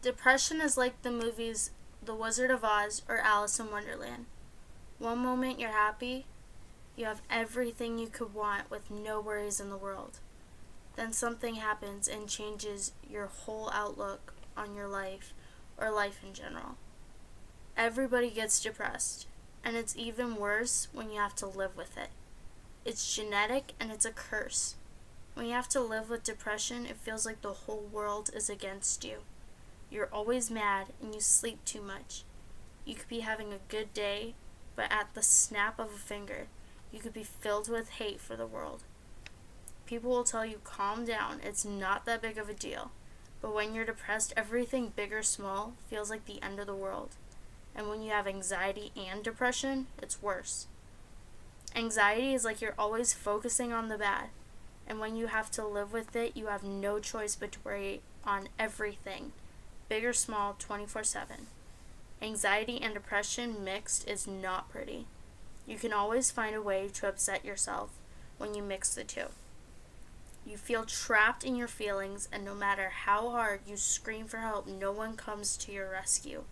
Depression is like the movies The Wizard of Oz or Alice in Wonderland. One moment you're happy, you have everything you could want with no worries in the world. Then something happens and changes your whole outlook on your life or life in general. Everybody gets depressed, and it's even worse when you have to live with it. It's genetic and it's a curse. When you have to live with depression, it feels like the whole world is against you. You're always mad and you sleep too much. You could be having a good day, but at the snap of a finger, you could be filled with hate for the world. People will tell you, calm down, it's not that big of a deal. But when you're depressed, everything big or small feels like the end of the world. And when you have anxiety and depression, it's worse. Anxiety is like you're always focusing on the bad. And when you have to live with it, you have no choice but to worry on everything, big or small, 24/7. Anxiety and depression mixed is not pretty. You can always find a way to upset yourself when you mix the two. You feel trapped in your feelings, and no matter how hard you scream for help, no one comes to your rescue.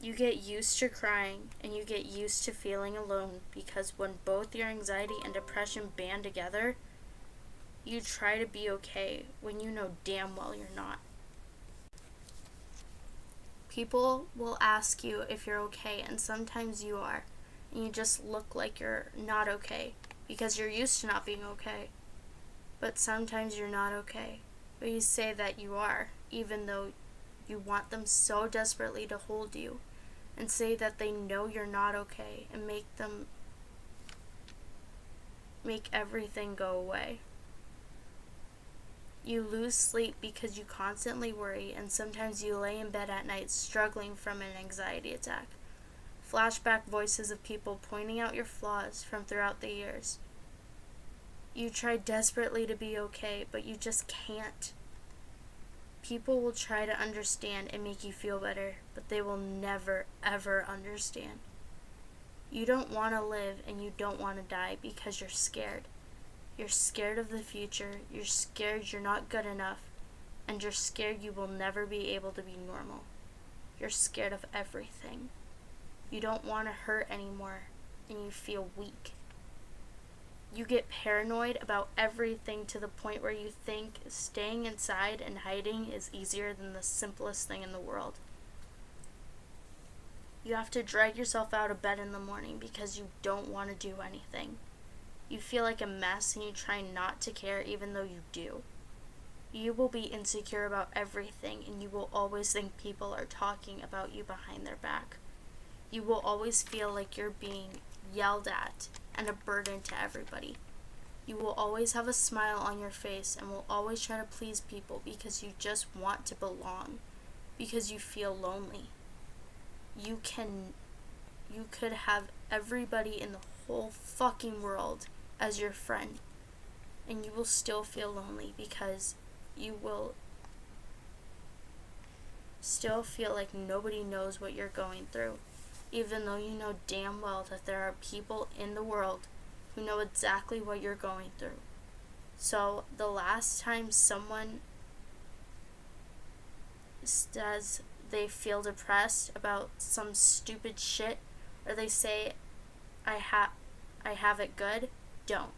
You get used to crying, and you get used to feeling alone, because when both your anxiety and depression band together, you try to be okay when you know damn well you're not. People will ask you if you're okay, and sometimes you are, and you just look like you're not okay because you're used to not being okay. But sometimes you're not okay, but you say that you are, even though you want them so desperately to hold you and say that they know you're not okay and make everything go away. You lose sleep because you constantly worry, and sometimes you lay in bed at night struggling from an anxiety attack. Flashback voices of people pointing out your flaws from throughout the years. You try desperately to be okay, but you just can't. People will try to understand and make you feel better, but they will never, ever understand. You don't want to live and you don't want to die because you're scared. You're scared of the future, you're scared you're not good enough, and you're scared you will never be able to be normal. You're scared of everything. You don't want to hurt anymore, and you feel weak. You get paranoid about everything to the point where you think staying inside and hiding is easier than the simplest thing in the world. You have to drag yourself out of bed in the morning because you don't want to do anything. You feel like a mess and you try not to care even though you do. You will be insecure about everything, and you will always think people are talking about you behind their back. You will always feel like you're being yelled at and a burden to everybody. You will always have a smile on your face and will always try to please people because you just want to belong, because you feel lonely. You could have everybody in the whole fucking world as your friend, and you will still feel lonely because you will still feel like nobody knows what you're going through, even though you know damn well that there are people in the world who know exactly what you're going through. So the last time someone says they feel depressed about some stupid shit, or they say I have it good, don't.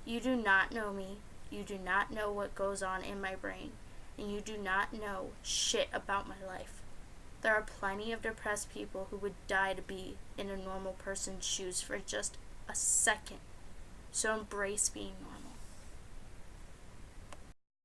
You do not know me. You do not know what goes on in my brain, and you do not know shit about my life. There are plenty of depressed people who would die to be in a normal person's shoes for just a second. So embrace being normal.